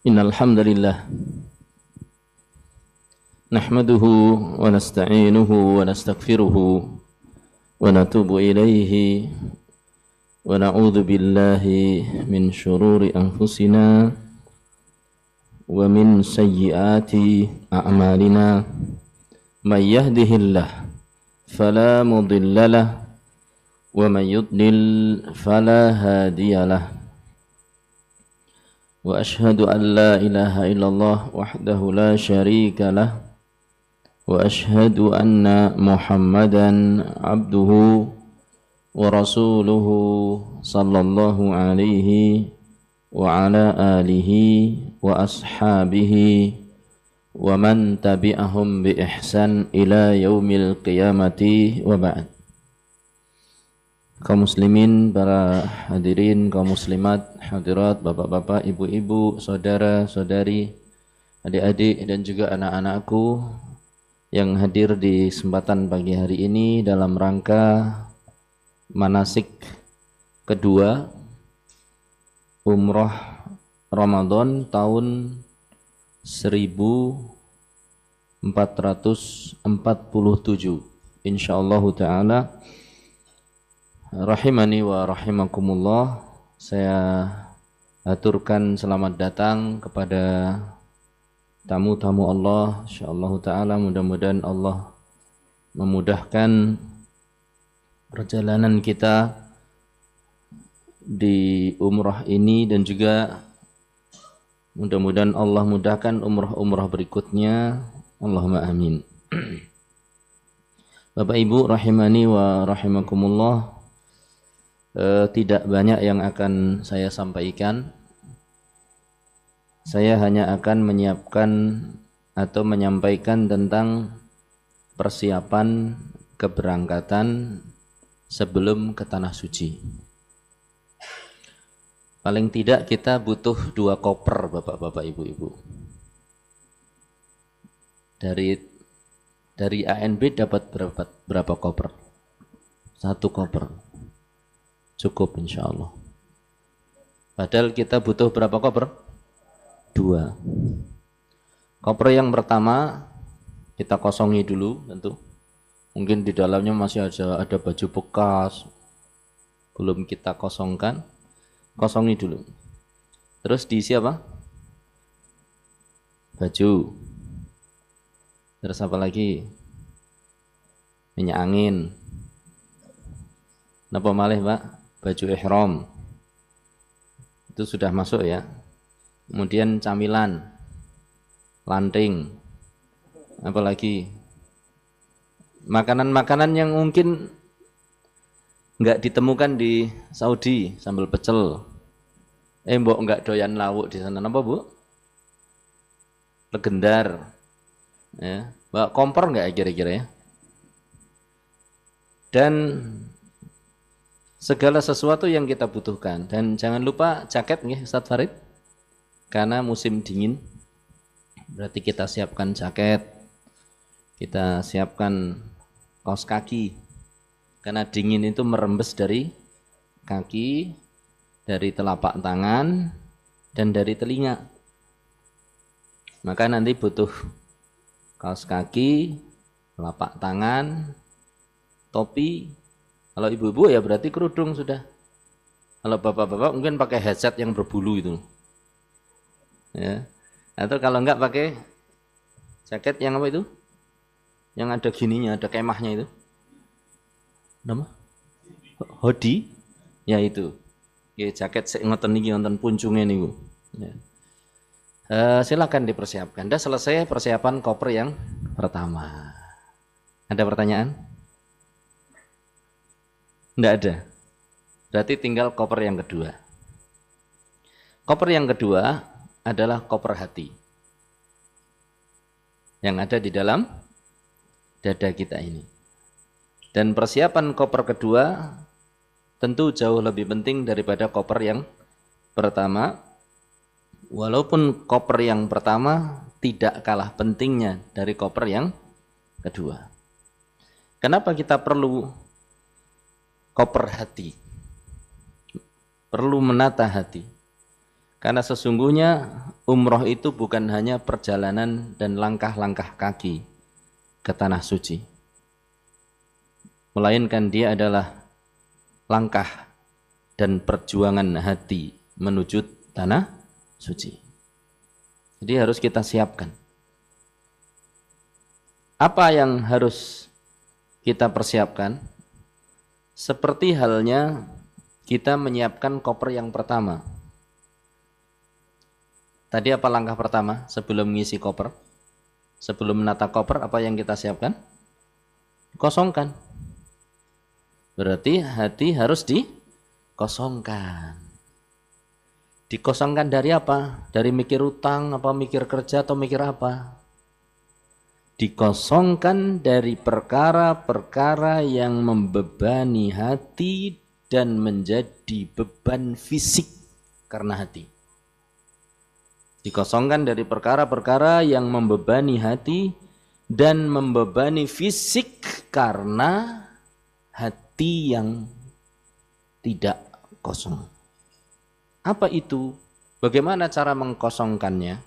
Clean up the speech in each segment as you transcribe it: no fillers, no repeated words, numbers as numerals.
Innal hamdalillah nahmaduhu wa nasta'inuhu wa nastaghfiruhu wa natubu ilayhi wa na'udzu billahi min shururi anfusina wa min sayyiati a'malina may yahdihillah fala mudilla lahu wa may yudlil fala hadiya lahu wa ashhadu an la ilaha illallah wahdahu la syarika lah wa ashhadu anna muhammadan abduhu wa rasuluhu sallallahu alaihi wa ala alihi wa ashabihi wa man tabi'ahum bi ihsan ila yaumil qiyamati wa ba'd. Kaum muslimin, para hadirin, kaum muslimat, hadirat, bapak-bapak, ibu-ibu, saudara-saudari, adik-adik dan juga anak-anakku yang hadir di kesempatan pagi hari ini dalam rangka manasik kedua Umroh Ramadan tahun 1447 insyaallah ta'ala. Rahimani wa rahimakumullah. Saya aturkan selamat datang kepada tamu-tamu Allah. Insyaallah ta'ala mudah-mudahan Allah memudahkan perjalanan kita di umrah ini dan juga mudah-mudahan Allah mudahkan umrah-umrah berikutnya. Allahumma amin. Bapak Ibu rahimani wa rahimakumullah. Tidak banyak yang akan saya sampaikan. Saya hanya akan menyiapkan atau menyampaikan tentang persiapan keberangkatan sebelum ke Tanah Suci. Paling tidak kita butuh 2 koper, bapak-bapak, ibu-ibu. Dari ANB dapat berapa koper? 1 koper. Cukup insyaallah. Padahal kita butuh berapa koper? 2. Koper yang pertama kita kosongi dulu tentu. Mungkin di dalamnya masih ada baju bekas. Belum kita kosongkan. Kosongi dulu. Terus diisi apa? Baju. Terus apa lagi? Minyak angin. Napa malih, Pak? Baju ihram itu sudah masuk ya. Kemudian camilan, lanting, apalagi makanan-makanan yang mungkin enggak ditemukan di Saudi, sambal pecel. Mbok enggak doyan lawuk di sana, apa Bu? Legendar. Ya, bawa kompor enggak kira-kira ya? Dan segala sesuatu yang kita butuhkan. Dan jangan lupa jaket nih Ustaz Farid, karena musim dingin. Berarti kita siapkan jaket, kita siapkan kaos kaki, karena dingin itu merembes dari kaki, dari telapak tangan, dan dari telinga. Maka nanti butuh kaos kaki, telapak tangan, topi. Kalau ibu-ibu ya berarti kerudung sudah. Kalau bapak-bapak mungkin pakai headset yang berbulu itu. Ya. Atau kalau enggak pakai jaket yang apa itu? Yang ada gininya, ada kemahnya itu. Nama? Hoodie? Ya itu. Ya, jaket sik ngoten niki wonten puncunge niku. Ya. Silakan dipersiapkan. Dah selesai persiapan koper yang pertama. Ada pertanyaan? Tidak ada. Berarti tinggal koper yang kedua. Koper yang kedua adalah koper hati. Yang ada di dalam dada kita ini. Dan persiapan koper kedua tentu jauh lebih penting daripada koper yang pertama. Walaupun koper yang pertama tidak kalah pentingnya dari koper yang kedua. Kenapa kita perlu koper hati? perlu menata hati. Karena sesungguhnya umroh itu bukan hanya perjalanan dan langkah-langkah kaki ke tanah suci, melainkan dia adalah langkah dan perjuangan hati menuju tanah suci. Jadi harus kita siapkan. Apa yang harus kita persiapkan? Seperti halnya kita menyiapkan koper yang pertama. Tadi apa langkah pertama sebelum mengisi koper? Sebelum menata koper, apa yang kita siapkan? Kosongkan. Berarti hati harus dikosongkan. Dikosongkan dari apa? Dari mikir utang, apa mikir kerja, atau mikir apa? Dikosongkan dari perkara-perkara yang membebani hati dan menjadi beban fisik karena hati. Dikosongkan dari perkara-perkara yang membebani hati dan membebani fisik karena hati yang tidak kosong. Apa itu? Bagaimana cara mengkosongkannya?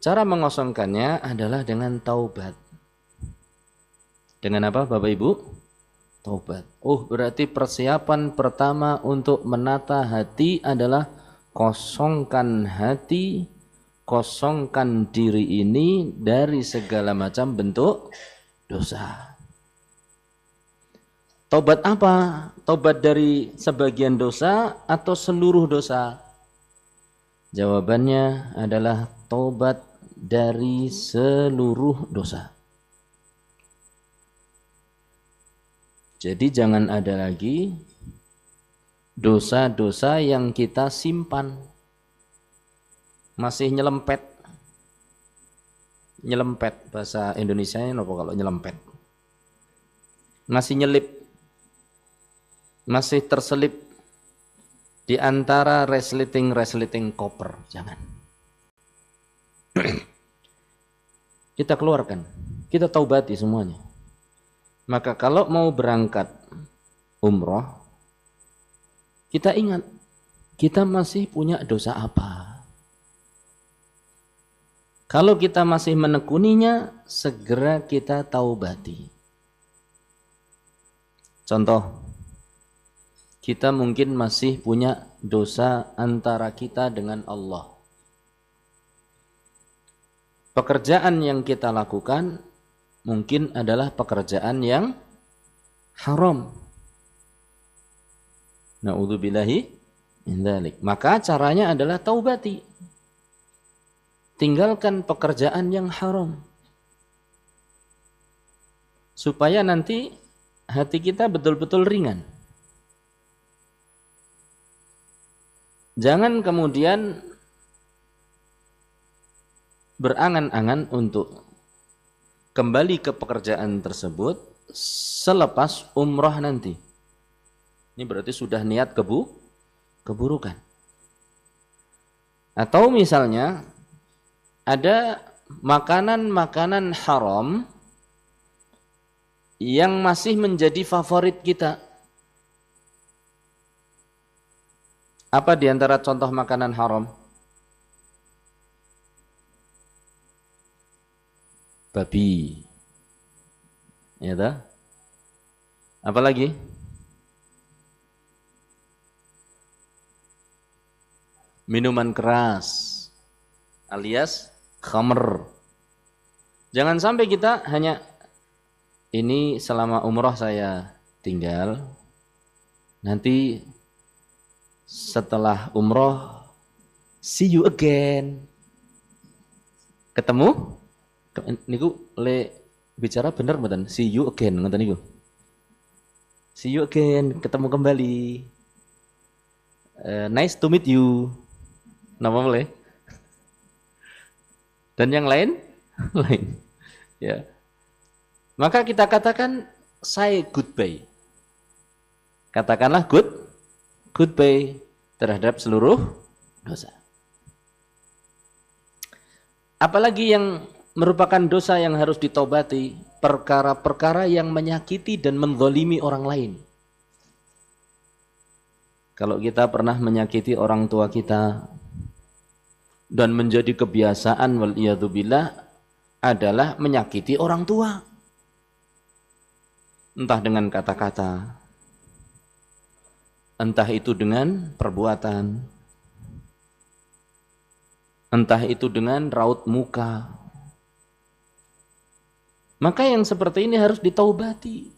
Cara mengosongkannya adalah dengan taubat. Dengan apa Bapak Ibu? Taubat. Oh, berarti persiapan pertama untuk menata hati adalah kosongkan hati, kosongkan diri ini dari segala macam bentuk dosa. Taubat apa? Taubat dari sebagian dosa atau seluruh dosa? Jawabannya adalah taubat dari seluruh dosa. Jadi jangan ada lagi dosa-dosa yang kita simpan. Masih nyelempet. Nyelempet, bahasa Indonesianya apa kalau nyelempet? Masih nyelip. Masih terselip di antara resleting koper. Jangan. Kita keluarkan. Kita taubati semuanya. Maka kalau mau berangkat umroh, kita ingat, kita masih punya dosa apa. Kalau kita masih menekuninya, segera kita taubati. Contoh, kita mungkin masih punya dosa antara kita dengan Allah. Pekerjaan yang kita lakukan mungkin adalah pekerjaan yang haram. Na'udzubillahi min dzalik. Maka caranya adalah taubati. Tinggalkan pekerjaan yang haram. Supaya nanti hati kita betul-betul ringan. Jangan kemudian berangan-angan untuk kembali ke pekerjaan tersebut selepas umrah nanti. Ini berarti sudah niat keburukan. Atau misalnya ada makanan-makanan haram yang masih menjadi favorit kita. Apa di antara contoh makanan haram? Babi. Ya toh? Apa lagi? Minuman keras alias khamr. Jangan sampai kita hanya ini selama umroh saya tinggal, nanti setelah umroh see you again. Ketemu? Niku le bicara bener mboten? See you again ngoten niku. See you again, ketemu kembali. Nice to meet you. Napa boleh? Dan yang lain? Lain. Ya. Maka kita katakan say goodbye. Katakanlah goodbye terhadap seluruh dosa. Apalagi yang merupakan dosa yang harus ditobati, perkara-perkara yang menyakiti dan menzalimi orang lain. Kalau kita pernah menyakiti orang tua kita dan menjadi kebiasaan waliyadzubillah adalah menyakiti orang tua. Entah dengan kata-kata, entah itu dengan perbuatan, entah itu dengan raut muka. Maka yang seperti ini harus ditaubati.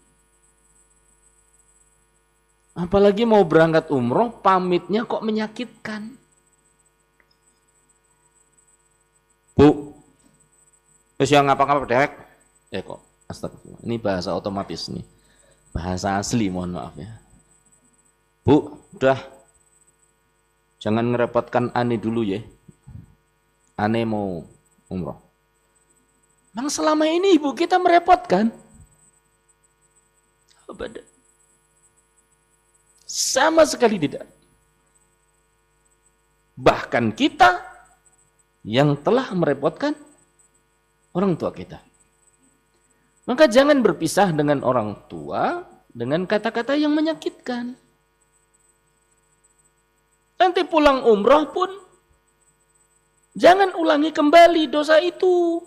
Apalagi mau berangkat umroh, pamitnya kok menyakitkan. Bu, terus yang ngapa-ngapa dewek? Kok, astagfirullah. Ini bahasa otomatis nih. Bahasa asli, mohon maaf ya. Bu, udah. Jangan ngerepotkan Ane dulu ya. Ane mau umroh. Memang selama ini ibu kita merepotkan? Abada. Sama sekali tidak. Bahkan kita yang telah merepotkan orang tua kita. Maka jangan berpisah dengan orang tua dengan kata-kata yang menyakitkan. Nanti pulang umroh pun jangan ulangi kembali dosa itu.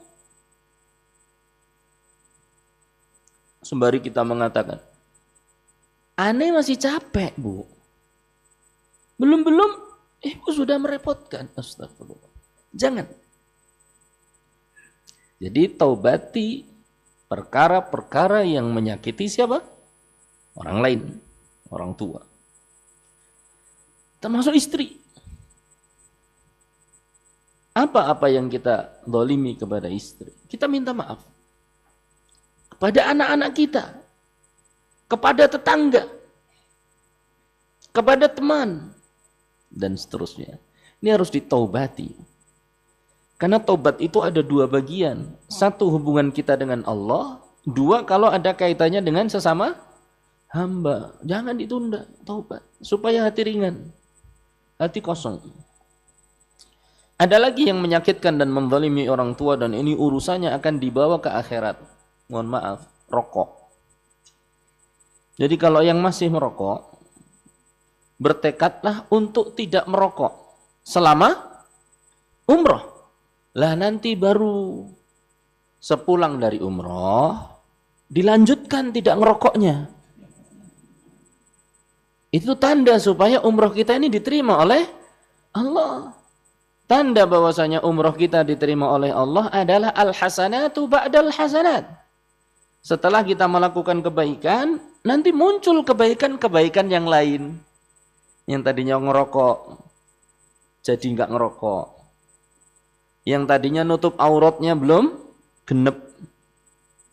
Sembari kita mengatakan, Ane masih capek, Bu. Belum-belum, ibu sudah merepotkan. Astagfirullah. Jangan. Jadi taubati perkara-perkara yang menyakiti siapa? Orang lain, orang tua. Termasuk istri. Apa-apa yang kita zalimi kepada istri, kita minta maaf. Kepada anak-anak kita, kepada tetangga, kepada teman, dan seterusnya. Ini harus ditaubati. Karena taubat itu ada dua bagian. Satu, hubungan kita dengan Allah. Dua, kalau ada kaitannya dengan sesama hamba. Jangan ditunda taubat. Supaya hati ringan. Hati kosong. Ada lagi yang menyakitkan dan menzalimi orang tua, dan ini urusannya akan dibawa ke akhirat. Mohon maaf, rokok. Jadi kalau yang masih merokok, bertekadlah untuk tidak merokok selama umroh. Lah nanti baru sepulang dari umroh, dilanjutkan tidak ngerokoknya. Itu tanda supaya umroh kita ini diterima oleh Allah. Tanda bahwasanya umroh kita diterima oleh Allah adalah al-hasanatu ba'dal hasanat. Setelah kita melakukan kebaikan, nanti muncul kebaikan-kebaikan yang lain. Yang tadinya ngerokok, jadi nggak ngerokok. Yang tadinya nutup auratnya belum genep.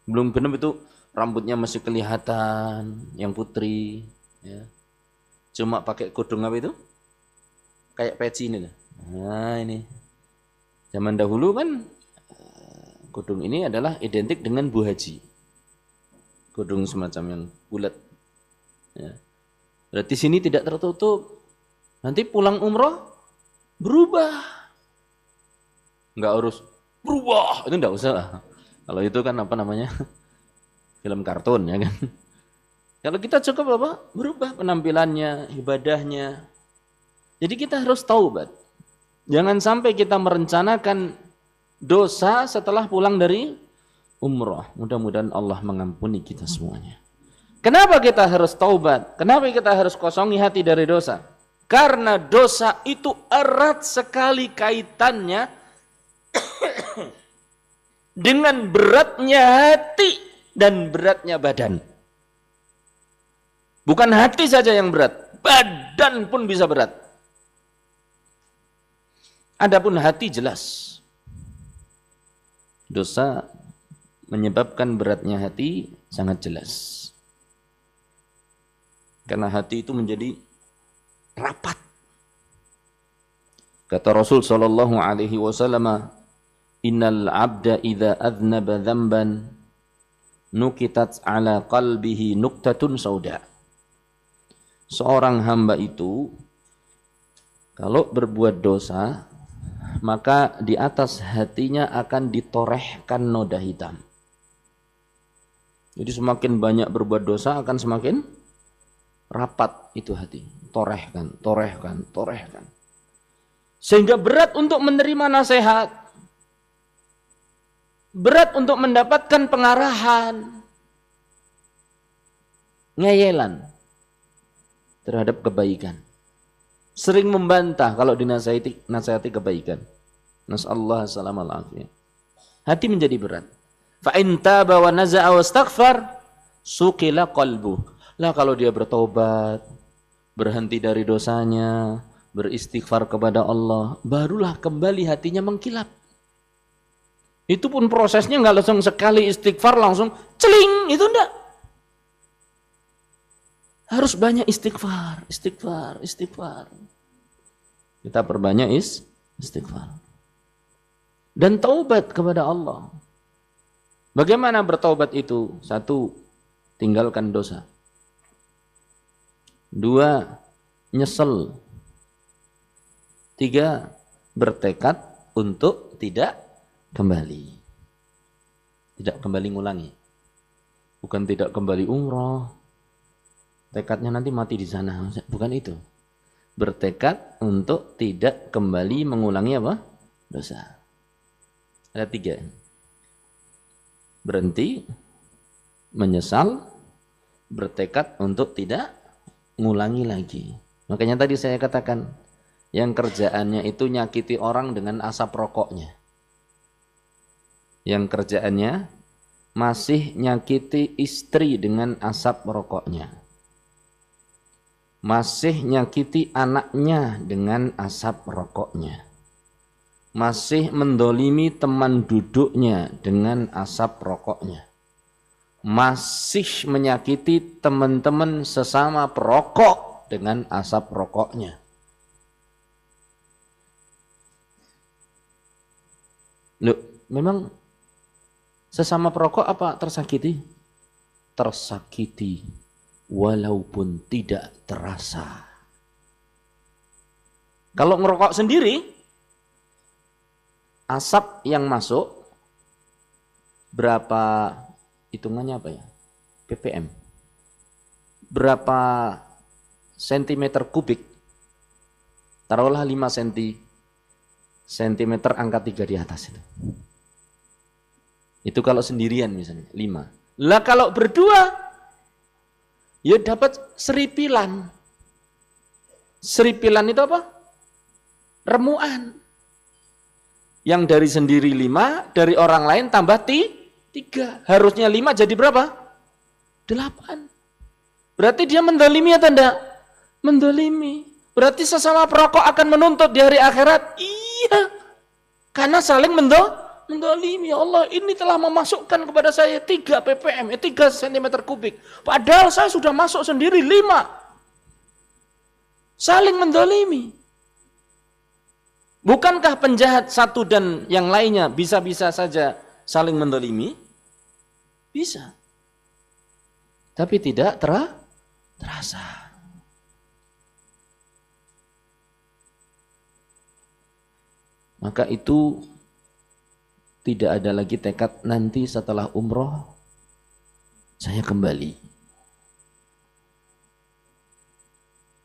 Belum genep itu rambutnya masih kelihatan, yang putri. Ya. Cuma pakai kudung apa itu? Kayak peci ini. Nah ini. Zaman dahulu kan, kudung ini adalah identik dengan Bu Haji. Kudung semacam yang bulat. Ya. Berarti sini tidak tertutup. Nanti pulang umroh berubah. Enggak harus berubah, itu enggak usah. Kalau itu kan apa namanya? Film kartun ya kan. Kalau kita cukup apa? Berubah penampilannya, ibadahnya. Jadi kita harus taubat. Jangan sampai kita merencanakan dosa setelah pulang dari umrah. Mudah-mudahan Allah mengampuni kita semuanya. Kenapa kita harus taubat? Kenapa kita harus kosongi hati dari dosa? Karena dosa itu erat sekali kaitannya dengan beratnya hati dan beratnya badan. Bukan hati saja yang berat, badan pun bisa berat. Adapun hati jelas. Dosa menyebabkan beratnya hati sangat jelas. Karena hati itu menjadi rapat. Kata Rasul sallallahu alaihi wasallam, "Innal 'abda idza adznaba dzamban nukitat 'ala qalbihi nuqtatun sauda." Seorang hamba itu kalau berbuat dosa, maka di atas hatinya akan ditorehkan noda hitam. Jadi semakin banyak berbuat dosa akan semakin rapat itu hati. torehkan, torehkan, torehkan. Sehingga berat untuk menerima nasihat, berat untuk mendapatkan pengarahan, ngeyelan terhadap kebaikan. Sering membantah kalau dinasihati kebaikan. Nasallahu salamal afiyah. Hati menjadi berat. Fa in taba wa naza'a wastaghfar suqila qalbu. Lah kalau dia bertobat, berhenti dari dosanya, beristighfar kepada Allah, barulah kembali hatinya mengkilap. Itu pun prosesnya nggak langsung sekali istighfar langsung celing, itu enggak. Harus banyak istighfar, istighfar, istighfar. Kita perbanyak istighfar. Dan taubat kepada Allah. Bagaimana bertaubat itu? 1, tinggalkan dosa. 2, nyesel. 3, bertekad untuk tidak kembali. Tidak kembali ngulangi. Bukan tidak kembali umroh. Tekadnya nanti mati di sana. Bukan itu. Bertekad untuk tidak kembali mengulangi apa? Dosa. Ada 3. Berhenti, menyesal, bertekad untuk tidak ngulangi lagi. Makanya tadi saya katakan, yang kerjaannya itu nyakiti orang dengan asap rokoknya. Yang kerjaannya masih nyakiti istri dengan asap rokoknya. Masih nyakiti anaknya dengan asap rokoknya. Masih mendolimi teman duduknya dengan asap rokoknya. Masih menyakiti teman-teman sesama perokok dengan asap rokoknya. Loh, memang sesama perokok apa tersakiti? Tersakiti walaupun tidak terasa. Kalau ngerokok sendiri, asap yang masuk berapa, hitungannya apa ya? ppm. Berapa sentimeter kubik? Taruhlah 5 sentimeter angka 3 di atas itu. Itu kalau sendirian misalnya, 5. Lah kalau berdua, ya dapat seripilan. Seripilan itu apa? Remuan. Yang dari sendiri 5, dari orang lain tambah 3. Harusnya 5 jadi berapa? 8. Berarti dia mendolimi atau enggak? Mendolimi. Berarti sesama perokok akan menuntut di hari akhirat? Iya. Karena saling mendolimi. Ya Allah, ini telah memasukkan kepada saya 3 ppm, 3 cm kubik. Padahal saya sudah masuk sendiri 5. Saling mendolimi. Bukankah penjahat satu dan yang lainnya bisa-bisa saja saling mendolimi? Bisa. Tapi tidak terasa. Maka itu tidak ada lagi tekad nanti setelah umroh saya kembali.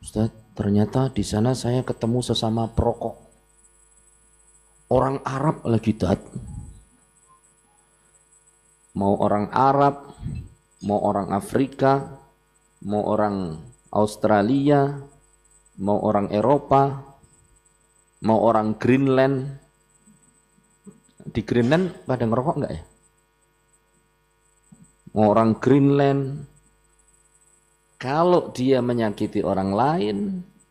Ustaz, ternyata di sana saya ketemu sesama perokok. Orang Arab lagi dat. Mau orang Arab, mau orang Afrika, mau orang Australia, mau orang Eropa, mau orang Greenland. Di Greenland pada ngerokok enggak ya? Mau orang Greenland. Kalau dia menyakiti orang lain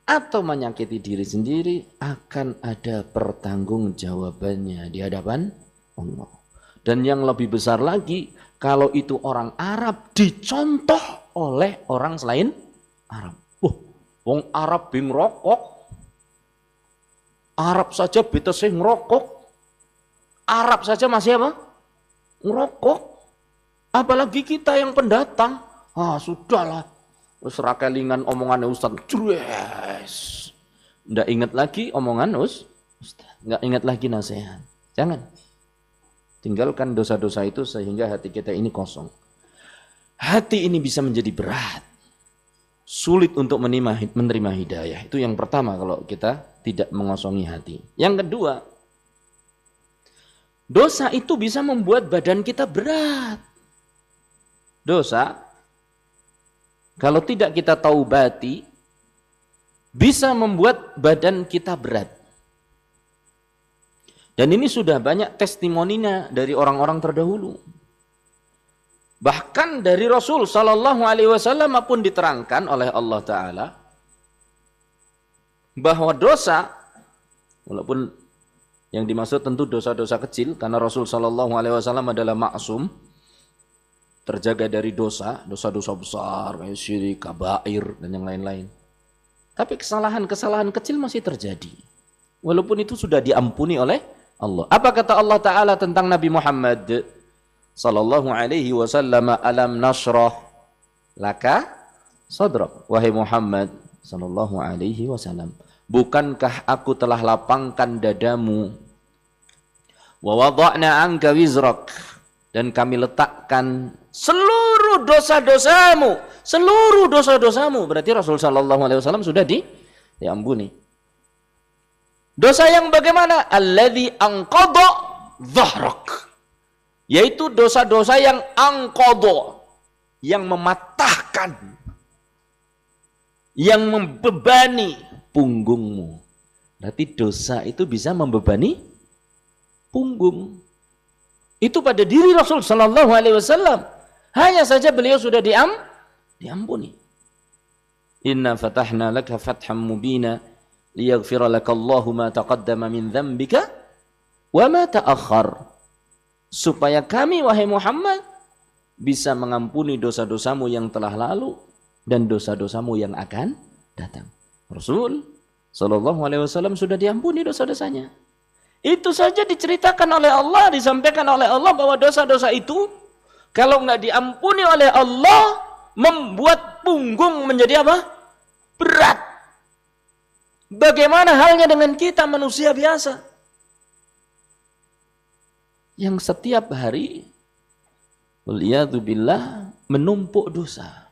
atau menyakiti diri sendiri, akan ada pertanggungjawabannya di hadapan Allah. Dan yang lebih besar lagi, kalau itu orang Arab dicontoh oleh orang selain Arab. Wong Arab bing rokok. Arab saja beta sih ngerokok. Arab saja masih apa? Ngerokok. Apalagi kita yang pendatang. Sudahlah. Usra kelingan omongan Ustaz. Jures. Nggak ingat lagi omongan Ustaz. Nggak ingat lagi nasihat. Jangan. Tinggalkan dosa-dosa itu sehingga hati kita ini kosong. Hati ini bisa menjadi berat. sulit untuk menerima hidayah. Itu yang pertama kalau kita tidak mengosongi hati. Yang kedua, dosa itu bisa membuat badan kita berat. Dosa, kalau tidak kita taubati, bisa membuat badan kita berat. Dan ini sudah banyak testimoninya dari orang-orang terdahulu. Bahkan dari Rasul Sallallahu Alaihi Wasallam pun diterangkan oleh Allah Ta'ala bahwa dosa, walaupun yang dimaksud tentu dosa-dosa kecil, karena Rasul Sallallahu Alaihi Wasallam adalah maksum, terjaga dari dosa-dosa besar, kayak syirik, kabair, dan yang lain-lain. Tapi kesalahan-kesalahan kecil masih terjadi. Walaupun itu sudah diampuni oleh Allah. Apa kata Allah Ta'ala tentang Nabi Muhammad Sallallahu Alaihi Wasallam? Alam nashrah laka sadrak. Wahai Muhammad Sallallahu Alaihi Wasallam, bukankah aku telah lapangkan dadamu? Wa wada'na anka wizrak, dan kami letakkan seluruh dosa-dosamu. Berarti Rasul Sallallahu Alaihi Wasallam sudah diampuni. Dosa yang bagaimana? Alladzi anqadha dhahrak, yaitu dosa-dosa yang anqadha, yang mematahkan, yang membebani punggungmu. Berarti dosa itu bisa membebani punggung. Itu pada diri Rasul Sallallahu Alaihi Wasallam. Hanya saja beliau sudah diampuni. Inna fatahna laka fatham mubina liyaghfira lakallahu ma taqaddama min dzambika wa ma ta'akhkhar. Supaya kami, wahai Muhammad, bisa mengampuni dosa-dosamu yang telah lalu dan dosa-dosamu yang akan datang. Rasul Sallallahu Alaihi Wasallam sudah diampuni dosa-dosanya. Itu saja diceritakan oleh Allah, disampaikan oleh Allah bahwa dosa-dosa itu kalau nggak diampuni oleh Allah membuat punggung menjadi apa? Berat. Bagaimana halnya dengan kita manusia biasa yang setiap hari waliyadzubillah menumpuk dosa?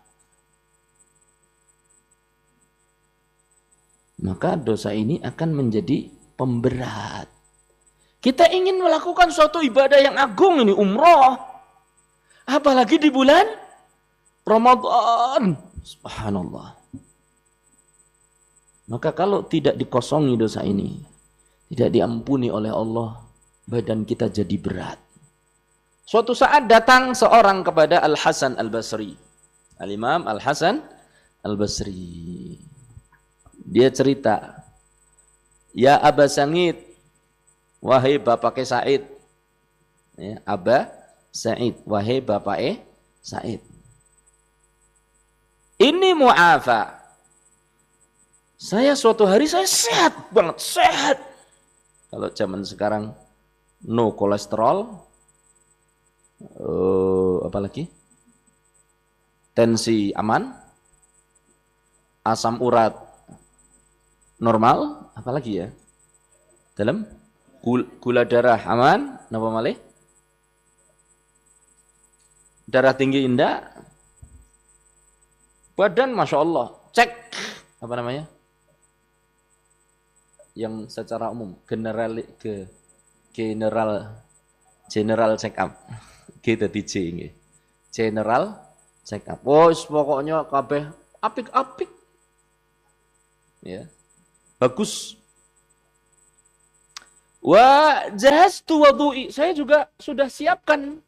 Maka dosa ini akan menjadi pemberat. Kita ingin melakukan suatu ibadah yang agung ini, umroh, apalagi di bulan Ramadan. Subhanallah. Maka kalau tidak dikosongi dosa ini, tidak diampuni oleh Allah, badan kita jadi berat. Suatu saat datang seorang kepada Al-Hasan Al-Basri, Al-Imam Al-Hasan Al-Basri. Dia cerita, ya Aba Sa'id, wahai bapake Sa'id. Ya, Aba Sa'id, wahai bapake Sa'id. Ini mu'afa. Saya suatu hari saya sehat banget, sehat. Kalau zaman sekarang no kolesterol, apalagi tensi aman, asam urat normal, apalagi ya, dalam gula darah aman, napa malih, darah tinggi indah, badan masya Allah, cek apa namanya? Yang secara umum general check up. Kita di C ini. General check up. Oh, pokoknya kabeh apik-apik. Ya. Bagus. Wa jahaztu wudu'i. Saya juga sudah siapkan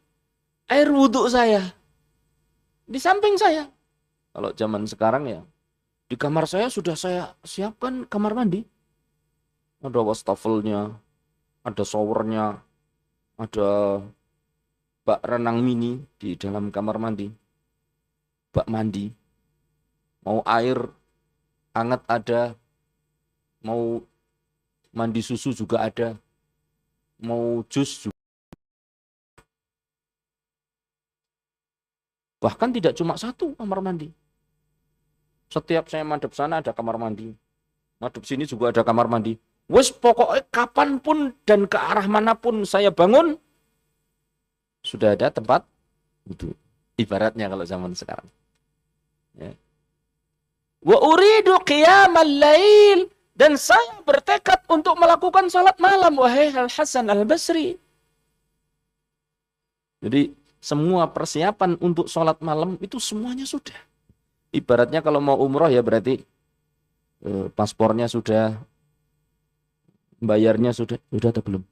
air wudhu saya. Di samping saya. Kalau zaman sekarang ya, di kamar saya sudah saya siapkan kamar mandi. Ada wastafelnya, ada showernya, ada bak renang mini di dalam kamar mandi, bak mandi. Mau air hangat ada, mau mandi susu juga ada, mau jus juga. Bahkan tidak cuma satu kamar mandi. Setiap saya madep sana ada kamar mandi, madep sini juga ada kamar mandi. Wes pokoknya kapanpun dan ke arah manapun saya bangun, sudah ada tempat wudhu. Ibaratnya kalau zaman sekarang. Ya. Wa uridu qiyamal lail, dan saya bertekad untuk melakukan salat malam, wahai Al-Hasan Al-Basri. Jadi semua persiapan untuk salat malam itu semuanya sudah. Ibaratnya kalau mau umroh ya berarti paspornya sudah, bayarnya sudah atau belum?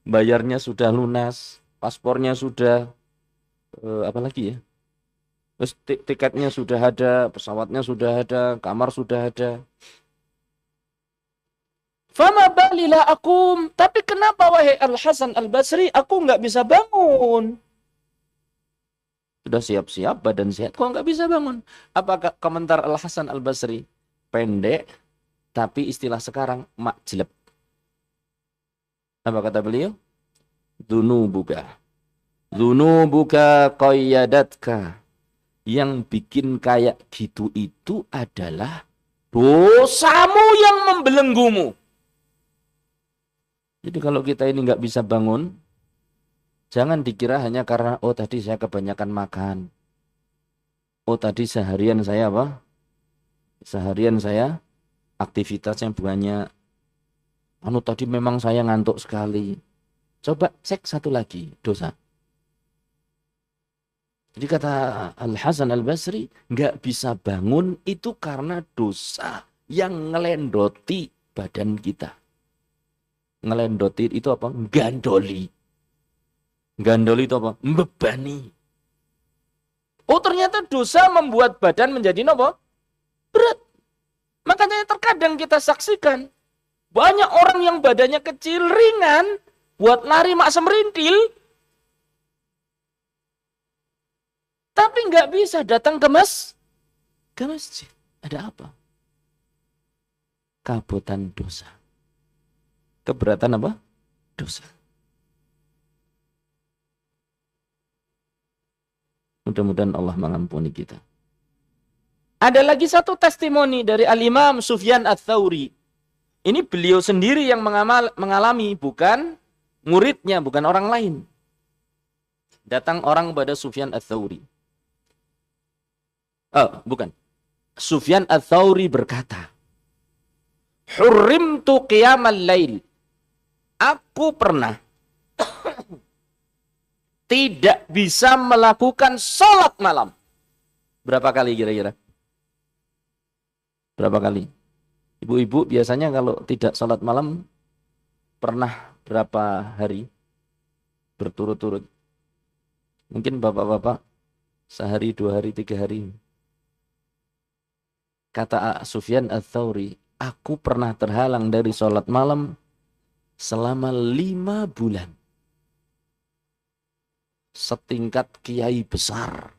Bayarnya sudah lunas, paspornya sudah, apa lagi ya? Terus tiketnya sudah ada, pesawatnya sudah ada, kamar sudah ada. Fama balila akum, tapi kenapa wahai Al-Hasan Al-Basri aku nggak bisa bangun? Sudah siap-siap, badan sehat, kok nggak bisa bangun? Apakah komentar Al-Hasan Al-Basri? Pendek, tapi istilah sekarang makjleb. Apa kata beliau? Dunubuka qayyadatka. Yang bikin kayak gitu itu adalah dosamu yang membelenggumu. Jadi kalau kita ini nggak bisa bangun, jangan dikira hanya karena, oh tadi saya kebanyakan makan. Oh tadi seharian saya apa? Seharian saya aktivitasnya banyak. Anu tadi memang saya ngantuk sekali. Coba cek satu lagi, dosa. Jadi kata Al-Hasan Al-Basri, nggak bisa bangun itu karena dosa yang ngelendoti badan kita. Ngelendoti itu apa? Gandoli. Gandoli itu apa? Membebani. Oh ternyata dosa membuat badan menjadi apa? Berat. Makanya terkadang kita saksikan banyak orang yang badannya kecil, ringan, buat lari mak semerintil, tapi nggak bisa datang ke masjid. Ada apa? Kabutan dosa. Keberatan apa? Dosa. Mudah-mudahan Allah mengampuni kita. Ada lagi satu testimoni dari Al-Imam Sufyan Ats-Tsauri. Ini beliau sendiri yang mengalami, bukan muridnya, bukan orang lain. Datang orang kepada Sufyan Ats-Tsauri. Oh, bukan. Sufyan Ats-Tsauri berkata, "Hurrimtu qiyamal lail." Aku pernah tidak bisa melakukan sholat malam. Berapa kali kira-kira? Berapa kali? Ibu-ibu biasanya kalau tidak sholat malam pernah berapa hari berturut-turut? Mungkin bapak-bapak sehari, 2 hari, 3 hari. Kata Sufyan Ats-Tsauri, aku pernah terhalang dari sholat malam selama 5 bulan. Setingkat kiai besar.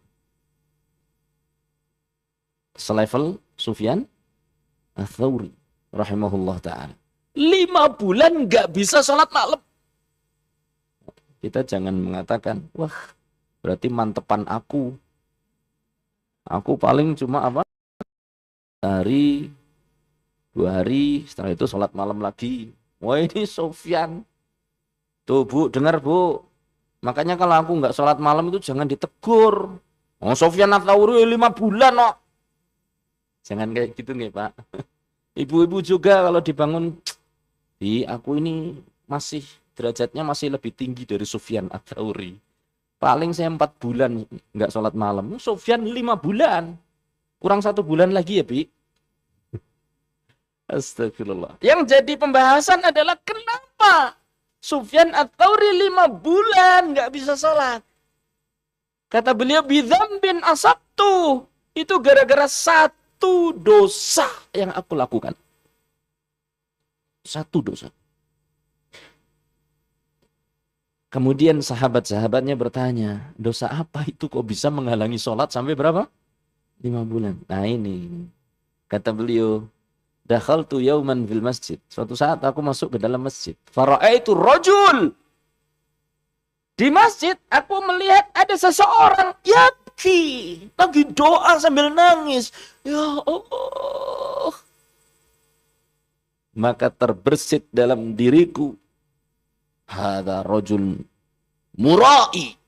Selevel Sufyan Ats-Tsauri rahimahullah ta'ala. 5 bulan nggak bisa sholat malam. Kita jangan mengatakan, wah berarti mantepan aku. Aku paling cuma apa? Sehari, 2 hari, setelah itu sholat malam lagi. Wah ini Sufyan. Tuh bu, dengar bu. Makanya kalau aku nggak sholat malam itu jangan ditegur. Oh Sufyan Ats-Tsauri 5 bulan kok. Jangan kayak gitu nih Pak. Ibu-ibu juga kalau dibangun, di aku ini masih derajatnya masih lebih tinggi dari Sufyan Ats-Tsauri. Paling saya 4 bulan nggak sholat malam. Sufyan 5 bulan. Kurang 1 bulan lagi ya Bi. Astagfirullah. Yang jadi pembahasan adalah kenapa Sufyan Ats-Tsauri 5 bulan nggak bisa sholat. Kata beliau, bidzambin asabtu. Itu gara-gara satu dosa yang aku lakukan. Satu dosa. Kemudian sahabat-sahabatnya bertanya, dosa apa itu kok bisa menghalangi sholat sampai berapa? 5 bulan. Nah ini, kata beliau, dakhaltu yauman fil masjid. Suatu saat aku masuk ke dalam masjid. Fara'aitu rajul. Di masjid aku melihat ada seseorang yabki, lagi doa sambil nangis. Ya Allah. Maka terbersit dalam diriku, hadza rajul murai.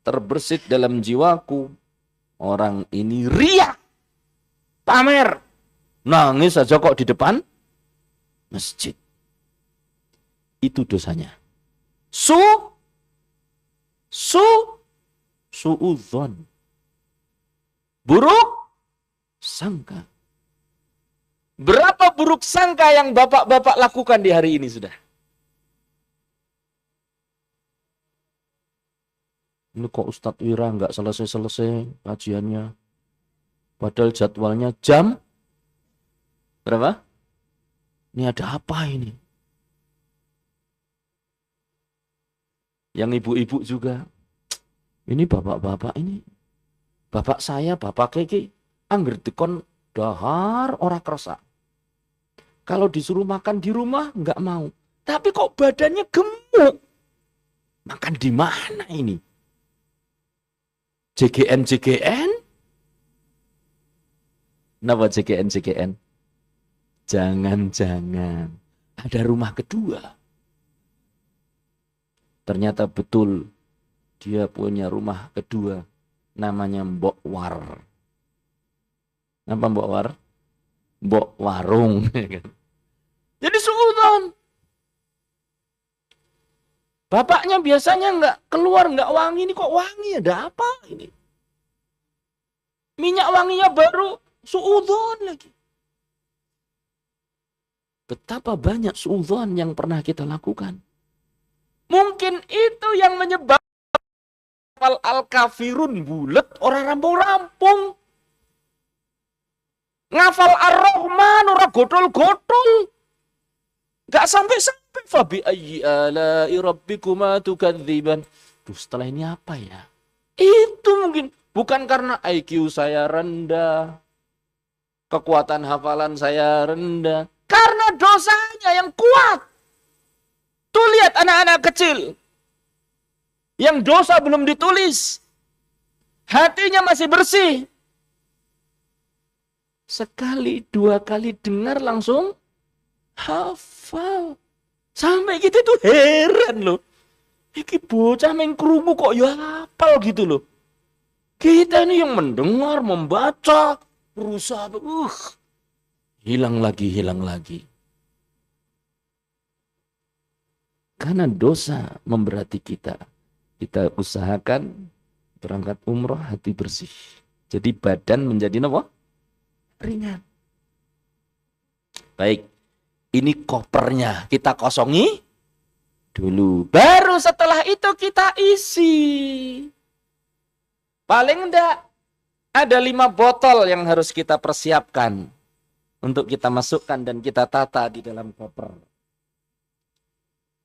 Terbersit dalam jiwaku, Orang ini riya, pamer, nangis saja kok di depan masjid. Itu dosanya. Suudzon. Buruk sangka. Berapa buruk sangka yang bapak-bapak lakukan di hari ini sudah? Ini kok Ustadz Wira nggak selesai-selesai kajiannya. Padahal jadwalnya jam berapa? Ini ada apa ini? Yang ibu-ibu juga. Ini bapak-bapak ini. Bapak saya, bapak keke. Angger dikon dahar ora kerasa. Kalau disuruh makan di rumah nggak mau. Tapi kok badannya gemuk. Makan di mana ini? JGN? Kenapa JGN? Jangan-jangan ada rumah kedua. Ternyata betul dia punya rumah kedua. Namanya Mbok War. Apa Mbok War? Mbok Warung. Jadi suudzon. Bapaknya biasanya nggak keluar, nggak wangi. Ini kok wangi? Ada apa ini? Minyak wanginya baru, suudzon lagi. Betapa banyak suudzon yang pernah kita lakukan. Mungkin itu yang menyebabkan al-kafirun bulet, orang rampung-rampung. Ngafal ar-Rahman, orang gotol-gotol. Gak sampai-sampai. Fabi ayyi ala'i rabbikuma tukadziban. Duh, setelah ini apa ya? Itu mungkin. Bukan karena IQ saya rendah. Kekuatan hafalan saya rendah. Karena dosanya yang kuat. Tuh lihat anak-anak kecil. Yang dosa belum ditulis. Hatinya masih bersih. Sekali, dua kali dengar langsung hafal. Sampai kita tuh heran loh. Iki bocah main krungu kok ya hafal gitu loh. Kita ini yang mendengar, membaca, berusaha. Hilang lagi. Karena dosa memberati kita. Kita usahakan berangkat umroh hati bersih. Jadi badan menjadi apa? Ringan. Baik, ini kopernya kita kosongi dulu. Baru setelah itu kita isi. Paling enggak ada 5 botol yang harus kita persiapkan untuk kita masukkan dan kita tata di dalam koper.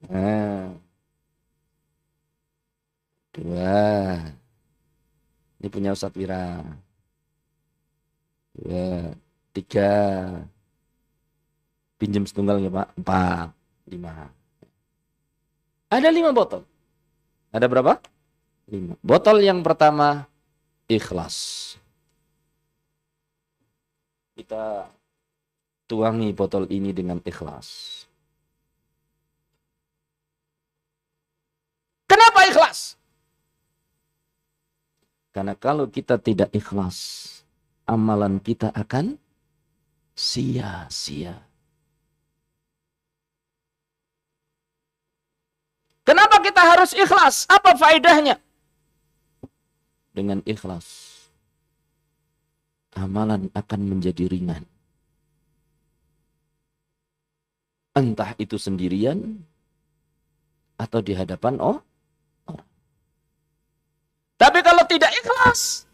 Nah, 2. Ini punya Ustadz Wira. 2, 3. Pinjam setunggal ya Pak. 4, 5. Ada 5 botol. Ada berapa? 5. Botol yang pertama ikhlas. Kita tuangi botol ini dengan ikhlas. Kenapa ikhlas? Karena kalau kita tidak ikhlas, amalan kita akan sia-sia. Kenapa kita harus ikhlas? Apa faedahnya? Dengan ikhlas, amalan akan menjadi ringan. Entah itu sendirian atau di hadapan orang. Tapi kalau tidak ikhlas,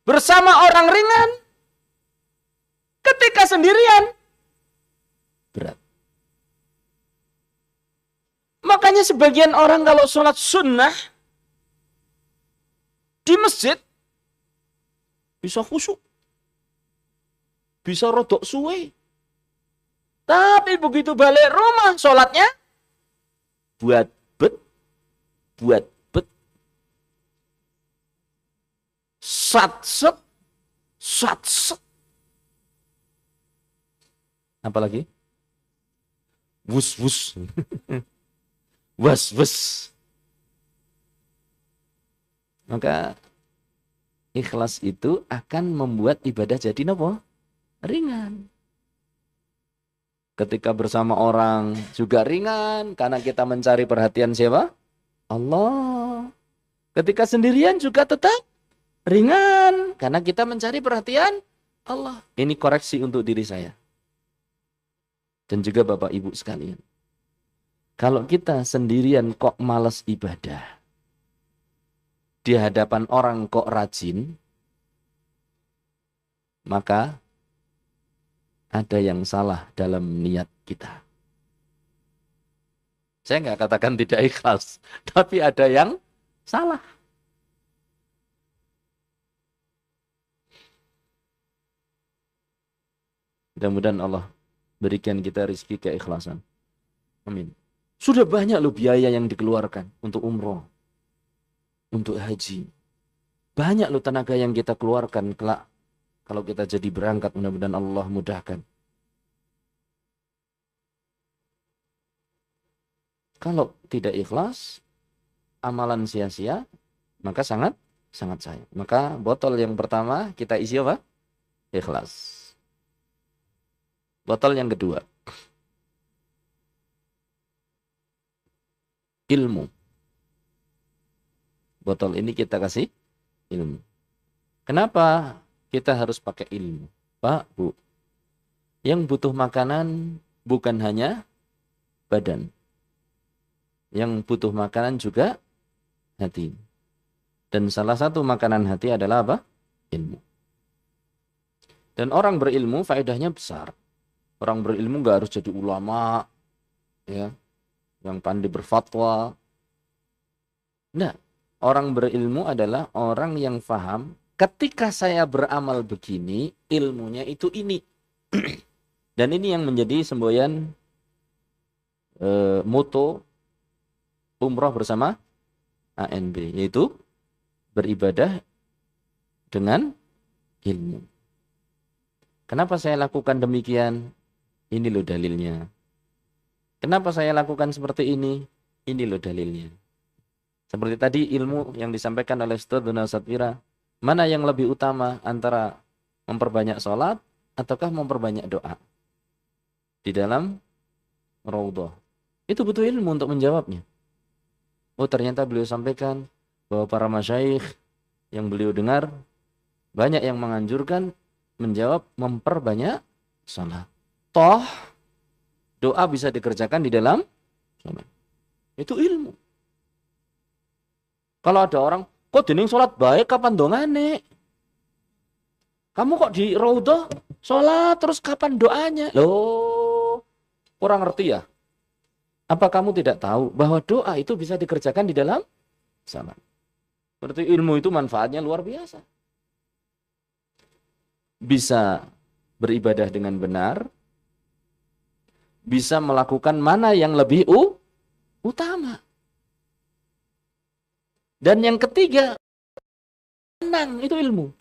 bersama orang ringan, ketika sendirian, berat. Makanya sebagian orang kalau sholat sunnah di masjid bisa khusyuk, bisa rodok suwe. Tapi begitu balik rumah sholatnya buat bet. Sat-set. Apa lagi? Wus-wus. Was-was. Maka ikhlas itu akan membuat ibadah jadi nopo? Ringan. Ketika bersama orang juga ringan karena kita mencari perhatian siapa? Allah. Ketika sendirian juga tetap ringan karena kita mencari perhatian Allah. Ini koreksi untuk diri saya. Dan juga Bapak Ibu sekalian. Kalau kita sendirian kok malas ibadah, di hadapan orang kok rajin, maka ada yang salah dalam niat kita. Saya nggak katakan tidak ikhlas, tapi ada yang salah. Mudah-mudahan Allah berikan kita rezeki keikhlasan. Amin. Sudah banyak loh biaya yang dikeluarkan untuk umroh, untuk haji. Banyak loh tenaga yang kita keluarkan kelak kalau kita jadi berangkat, mudah-mudahan Allah mudahkan. Kalau tidak ikhlas, amalan sia-sia, maka sangat sayang. Maka botol yang pertama kita isi apa? Ikhlas. Botol yang kedua, ilmu. Botol ini kita kasih ilmu. Kenapa kita harus pakai ilmu? Pak, Bu, yang butuh makanan bukan hanya badan. Yang butuh makanan juga hati. Dan salah satu makanan hati adalah apa? Ilmu. Dan orang berilmu faedahnya besar. Orang berilmu nggak harus jadi ulama, ya, yang pandai berfatwa. Nah, orang berilmu adalah orang yang paham ketika saya beramal begini, ilmunya itu ini. Dan ini yang menjadi semboyan moto umroh bersama ANB, yaitu beribadah dengan ilmu. Kenapa saya lakukan demikian? Ini loh dalilnya. Kenapa saya lakukan seperti ini? Ini loh dalilnya. Seperti tadi ilmu yang disampaikan oleh Ustaz Donald Satwira, mana yang lebih utama antara memperbanyak sholat ataukah memperbanyak doa di dalam raudhah? Itu butuh ilmu untuk menjawabnya. Oh, ternyata beliau sampaikan bahwa para masyayikh yang beliau dengar banyak yang menganjurkan menjawab memperbanyak sholat. Toh doa bisa dikerjakan di dalam sholat. Itu ilmu. Kalau ada orang, kok dening sholat baik kapan dongane? Kamu kok di raudhah sholat terus kapan doanya? Loh, kurang ngerti ya? Apa kamu tidak tahu bahwa doa itu bisa dikerjakan di dalam sholat? Berarti ilmu itu manfaatnya luar biasa. Bisa beribadah dengan benar, bisa melakukan mana yang lebih utama. Dan yang ketiga, tenang, itu ilmu.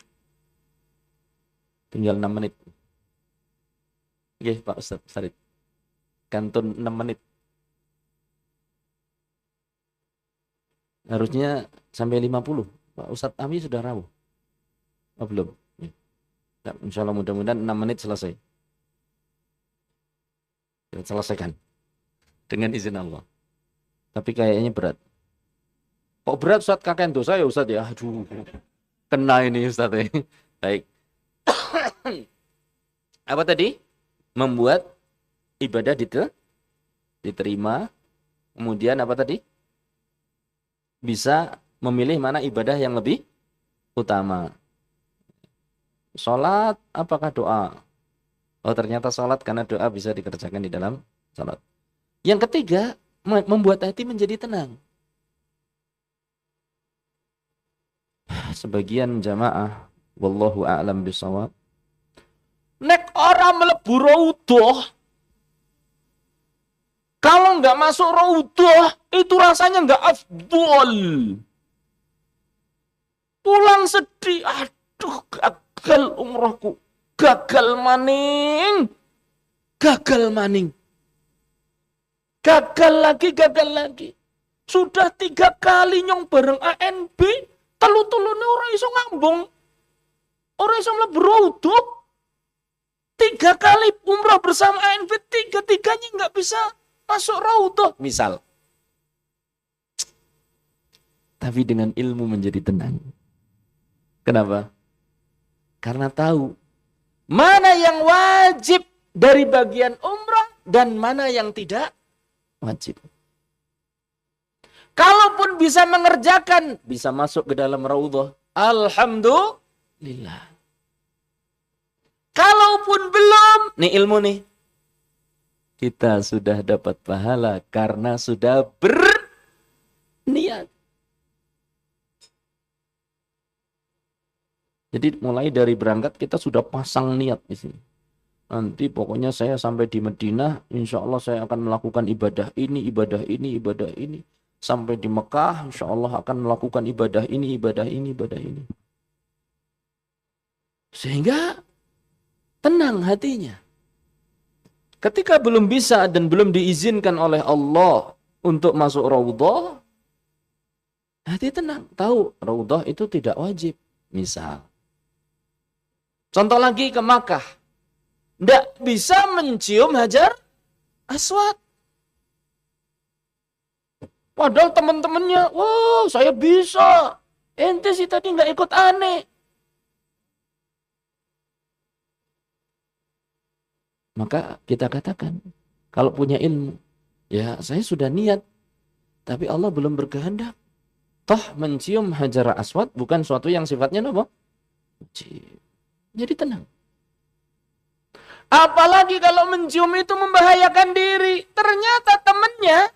Tinggal 6 menit. Oke, Pak Ustaz Sarid. Kantun 6 menit. Harusnya sampai 50. Pak Ustaz Ami sudah rawuh. Oh, belum. Ya, insya Allah mudah-mudahan 6 menit selesai. Kita selesaikan. Dengan izin Allah. Tapi kayaknya berat. Kok berat Ustaz? Kakek dosa ya Ustaz ya? Aduh. Kena ini Ustaz ya. Baik. Apa tadi? Membuat ibadah diterima. Kemudian apa tadi? Bisa memilih mana ibadah yang lebih utama. Salat apakah doa? Oh, ternyata salat karena doa bisa dikerjakan di dalam salat. Yang ketiga, membuat hati menjadi tenang. Sebagian jamaah, wallahu a'lam bishawab, nek orang mlebu raudhah, kalau nggak masuk raudhah itu rasanya nggak afdol. Pulang sedih, aduh gagal umrohku, gagal maning, gagal maning, gagal lagi. Sudah 3 kali nyong bareng ANB, telu iso ngambung. Orang iso mlebu raudhah. 3 kali umrah bersama ANV, 3-tiganya nggak bisa masuk raudhah, misal. Tapi dengan ilmu menjadi tenang. Kenapa? Karena tahu mana yang wajib dari bagian umrah dan mana yang tidak wajib. Kalaupun bisa mengerjakan, bisa masuk ke dalam raudhah, alhamdulillah. Kalaupun belum, nih ilmu nih, kita sudah dapat pahala karena sudah berniat. Jadi mulai dari berangkat kita sudah pasang niat di sini. Nanti pokoknya saya sampai di Madinah, insya Allah saya akan melakukan ibadah ini, ibadah ini, ibadah ini. Sampai di Mekah, insya Allah akan melakukan ibadah ini, ibadah ini, ibadah ini. Sehingga tenang hatinya. Ketika belum bisa dan belum diizinkan oleh Allah untuk masuk raudhah, hati tenang. Tahu raudhah itu tidak wajib. Misal. Contoh lagi ke Makkah. Tidak bisa mencium Hajar Aswad. Padahal teman-temannya, wah saya bisa. Ente sih tadi nggak ikut aneh. Maka kita katakan, kalau punya ilmu, ya saya sudah niat, tapi Allah belum berkehendak. Toh mencium Hajar Aswad bukan suatu yang sifatnya apa? Jadi tenang. Apalagi kalau mencium itu membahayakan diri. Ternyata temannya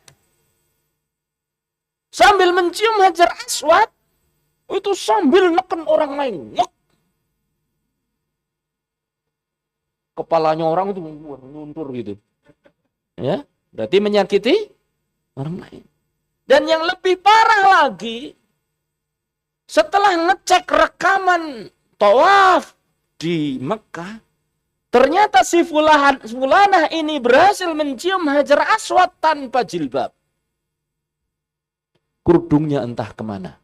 sambil mencium Hajar Aswad, itu sambil neken orang lain. Kepalanya orang itu nyuntur gitu. Ya, berarti menyakiti orang lain. Dan yang lebih parah lagi, setelah ngecek rekaman tawaf di Mekah, ternyata si fulanah ini berhasil mencium Hajar Aswad tanpa jilbab. Kerudungnya entah kemana.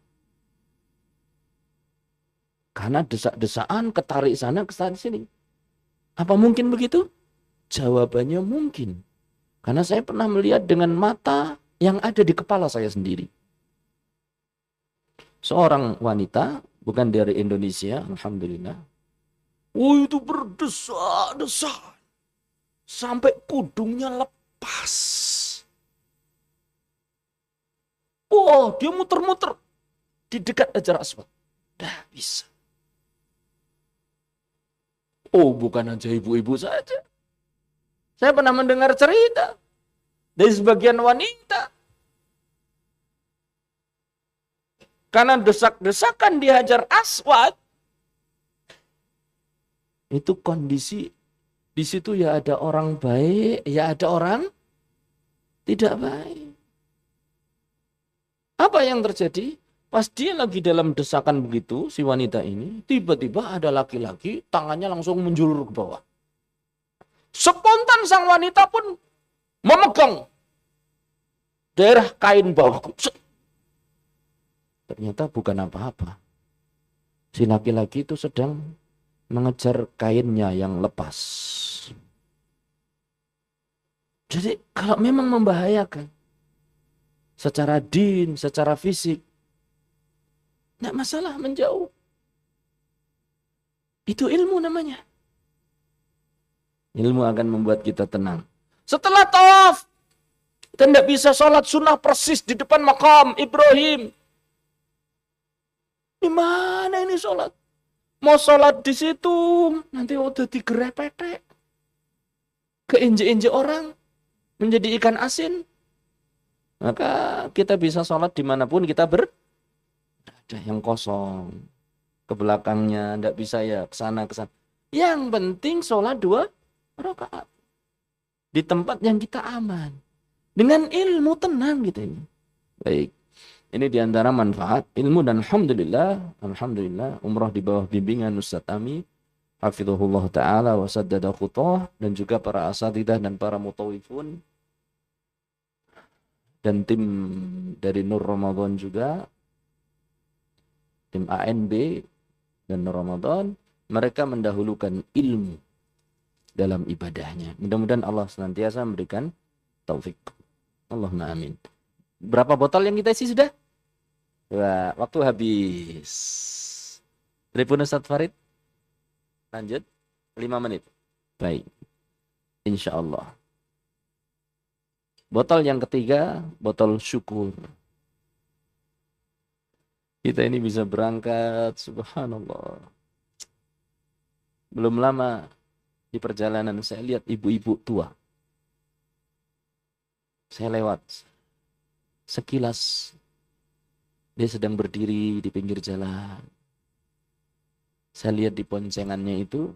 Karena desak-desaan, ketarik sana, ketarik sini. Apa mungkin begitu? Jawabannya mungkin. Karena saya pernah melihat dengan mata yang ada di kepala saya sendiri. Seorang wanita, bukan dari Indonesia, alhamdulillah. Itu berdesak-desak. Sampai kudungnya lepas. Dia muter-muter di dekat Hajar Aswad. Dah bisa. Bukan aja ibu-ibu saja. Saya pernah mendengar cerita dari sebagian wanita. Karena desak-desakan di Hajar Aswad, itu kondisi di situ ya ada orang baik, ya ada orang tidak baik. Apa yang terjadi? Pas dia lagi dalam desakan begitu, si wanita ini, tiba-tiba ada laki-laki, tangannya langsung menjulur ke bawah. Spontan sang wanita pun memegang daerah kain bawahku. Ternyata bukan apa-apa. Si laki-laki itu sedang mengejar kainnya yang lepas. Jadi kalau memang membahayakan, secara din, secara fisik, tidak masalah menjauh. Itu ilmu namanya. Ilmu akan membuat kita tenang. Setelah tawaf, kita tidak bisa sholat sunnah persis di depan makam Ibrahim. Di mana ini sholat? Mau sholat di situ, nanti udah digerepetek. Keinjek-injek orang, menjadi ikan asin. Maka kita bisa sholat dimanapun kita ada yang kosong ke belakangnya, tidak bisa ya ke sana. Yang penting sholat 2 rakaat di tempat yang kita aman, dengan ilmu tenang gitu ini. Baik, ini diantara manfaat ilmu dan alhamdulillah umrah di bawah bimbingan Ustaz Ami hafizahullah taala wa saddada khutah, dan juga para asatidzah dan para mutawifun dan tim dari Nur Ramadan juga tim ANB dan Ramadan, mereka mendahulukan ilmu dalam ibadahnya. Mudah-mudahan Allah senantiasa memberikan taufik. Allahumma amin. Berapa botol yang kita isi sudah? Wah, waktu habis. Tribun Ustaz Farid. Lanjut. 5 menit. Baik. Insya Allah. Botol yang ketiga, botol syukur. Kita ini bisa berangkat, subhanallah. Belum lama di perjalanan saya lihat ibu-ibu tua. Saya lewat. Sekilas dia sedang berdiri di pinggir jalan. Saya lihat di poncengannya itu,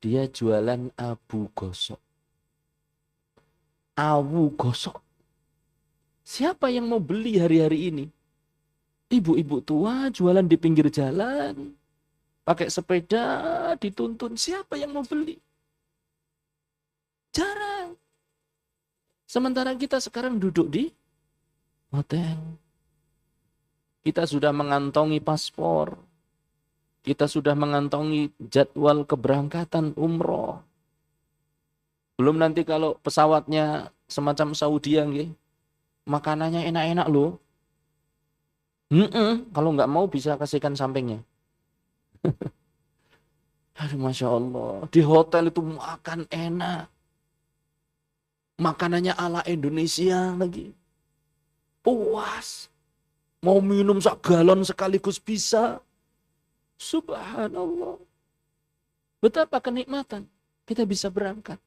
dia jualan abu gosok. Awu gosok. Siapa yang mau beli hari-hari ini? Ibu-ibu tua jualan di pinggir jalan. Pakai sepeda dituntun. Siapa yang mau beli? Jarang. Sementara kita sekarang duduk di hotel. Kita sudah mengantongi paspor. Kita sudah mengantongi jadwal keberangkatan umroh. Belum nanti kalau pesawatnya semacam Saudi nggih, makanannya enak-enak loh. Kalau nggak mau bisa kasihkan sampingnya. Aduh, Masya Allah. Di hotel itu makan enak. Makanannya ala Indonesia lagi. Puas. Mau minum sak galon sekaligus bisa. Subhanallah. Betapa kenikmatan kita bisa berangkat.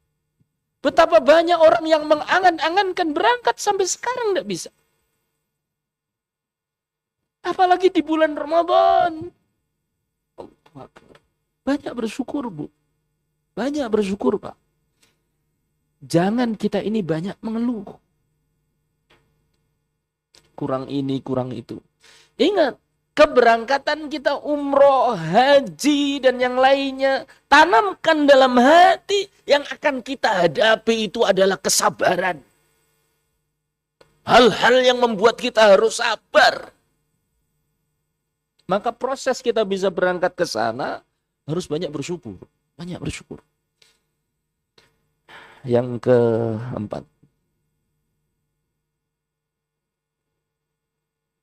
Betapa banyak orang yang mengangan-angankan berangkat sampai sekarang tidak bisa. Apalagi di bulan Ramadan. Banyak bersyukur, Bu. Banyak bersyukur, Pak. Jangan kita ini banyak mengeluh. Kurang ini, kurang itu. Ingat, keberangkatan kita umroh, haji, dan yang lainnya. Tanamkan dalam hati yang akan kita hadapi itu adalah kesabaran. Hal-hal yang membuat kita harus sabar. Maka proses kita bisa berangkat ke sana harus banyak bersyukur. Banyak bersyukur. Yang keempat.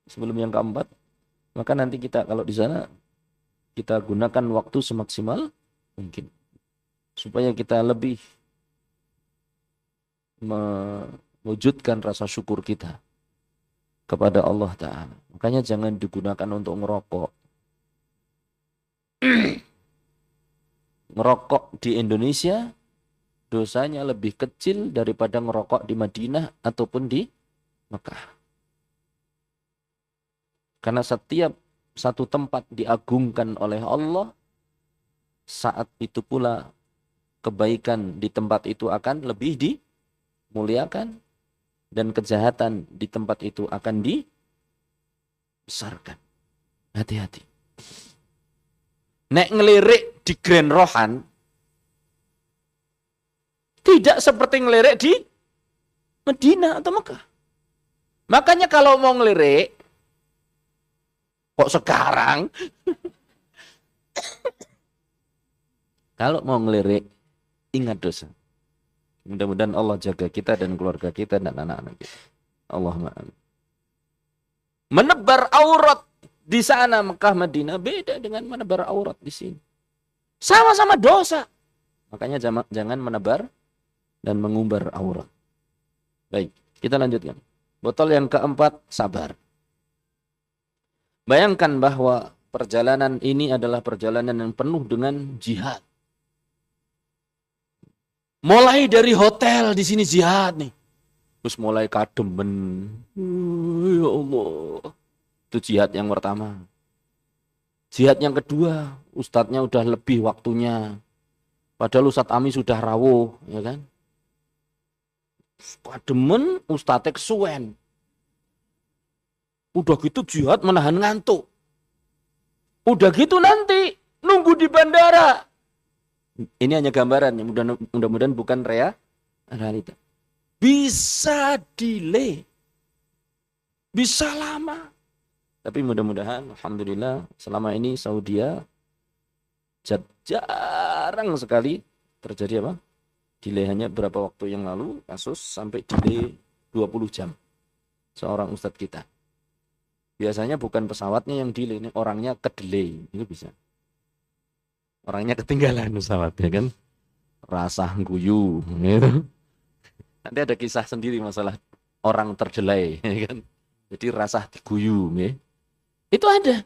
Sebelum yang keempat, maka nanti kita kalau di sana kita gunakan waktu semaksimal mungkin supaya kita lebih mewujudkan rasa syukur kita kepada Allah Ta'ala. Makanya jangan digunakan untuk ngerokok. Ngerokok di Indonesia dosanya lebih kecil daripada ngerokok di Madinah ataupun di Mekah. Karena setiap satu tempat diagungkan oleh Allah, saat itu pula kebaikan di tempat itu akan lebih dimuliakan dan kejahatan di tempat itu akan dibesarkan. Hati-hati. Nek ngelirik di Grand Rohan tidak seperti ngelirik di Madinah atau Mekah. Makanya kalau mau ngelirik kok sekarang kalau mau ngelirik ingat dosa. Mudah-mudahan Allah jaga kita dan keluarga kita dan anak-anak kita. Allahumma amin. Menebar aurat di sana Mekah Madinah beda dengan menebar aurat di sini. Sama-sama dosa. Makanya jangan menebar dan mengumbar aurat. Baik, kita lanjutkan. Botol yang keempat, sabar. Bayangkan bahwa perjalanan ini adalah perjalanan yang penuh dengan jihad. Mulai dari hotel di sini jihad nih. Terus mulai kademen. Ya Allah. Itu jihad yang pertama. Jihad yang kedua, ustadznya udah lebih waktunya. Padahal Ustadz Ami sudah rawuh, ya kan? Kademen, ustadznya kesuwen. Udah gitu jihad menahan ngantuk. Udah gitu nanti nunggu di bandara. Ini hanya gambaran, mudah-mudahan bukan realita. Bisa delay. Bisa lama. Tapi mudah-mudahan, alhamdulillah, selama ini Saudi jarang sekali terjadi apa? Delay. Hanya berapa waktu yang lalu kasus sampai delay 20 jam seorang ustadz kita. Biasanya bukan pesawatnya yang delay, ini orangnya kedelay, itu bisa. Orangnya ketinggalan pesawatnya kan, rasa guyu gitu. Nanti ada kisah sendiri masalah orang terdelay kan. Jadi rasa diguyu ya. Itu ada.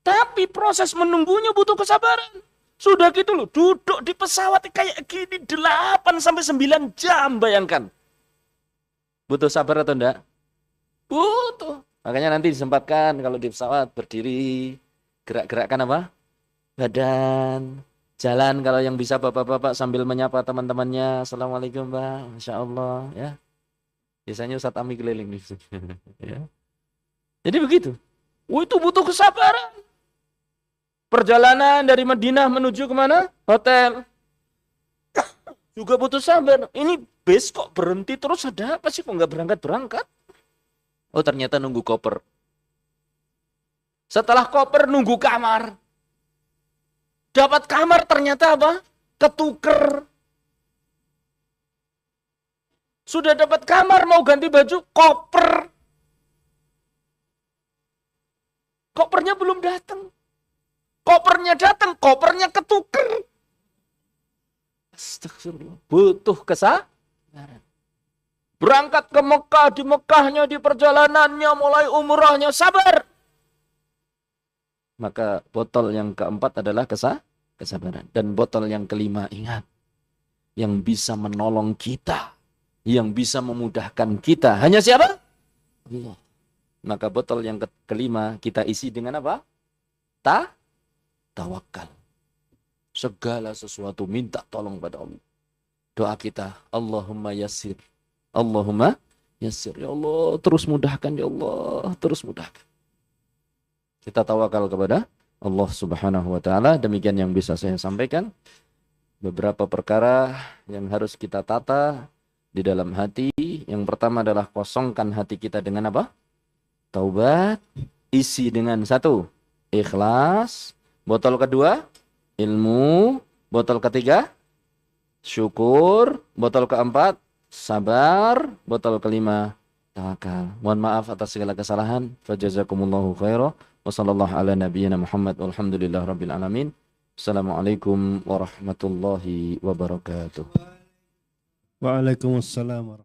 Tapi proses menunggunya butuh kesabaran. Sudah gitu loh, duduk di pesawat kayak gini 8 sampai 9 jam, bayangkan. Butuh sabar atau enggak? Butuh. Makanya nanti disempatkan kalau di pesawat berdiri, gerak-gerakkan apa? Badan. Jalan kalau yang bisa bapak-bapak sambil menyapa teman-temannya. Assalamualaikum Pak, Masya Allah ya. Biasanya Ustadz Ami keliling nih. Ya. Jadi begitu. Itu butuh kesabaran. Perjalanan dari Madinah menuju kemana? Hotel. Juga butuh sabar. Ini bus kok berhenti terus, ada apa sih kok nggak berangkat-berangkat? Oh ternyata nunggu koper. Setelah koper nunggu kamar. Dapat kamar ternyata apa? Ketuker. Sudah dapat kamar mau ganti baju, koper. Kopernya belum datang. Kopernya datang, kopernya ketuker. Astagfirullah. Butuh kesabaran. Berangkat ke Mekah, di Mekahnya, di perjalanannya, mulai umrahnya, sabar. Maka botol yang keempat adalah kesabaran. Dan botol yang kelima, ingat. Yang bisa menolong kita. Yang bisa memudahkan kita. Hanya siapa? Allah. Maka botol yang kelima kita isi dengan apa? Tawakal. Segala sesuatu minta tolong pada Allah. Doa kita, Allahumma yassir. Allahumma yassir. Ya Allah, terus mudahkan. Ya Allah, terus mudahkan. Kita tawakal kepada Allah Subhanahu wa taala. Demikian yang bisa saya sampaikan. Beberapa perkara yang harus kita tata di dalam hati. Yang pertama adalah kosongkan hati kita dengan apa? Taubat. Isi dengan satu, ikhlas. Botol kedua, ilmu. Botol ketiga, syukur. Botol keempat, sabar. Botol kelima, tawakal. Mohon maaf atas segala kesalahan. Fajazakumullahu khairan. Wassallallahu ala nabiyyina Muhammad. Walhamdulillah rabbil alamin. Assalamualaikum warahmatullahi wabarakatuh. Waalaikumsalam.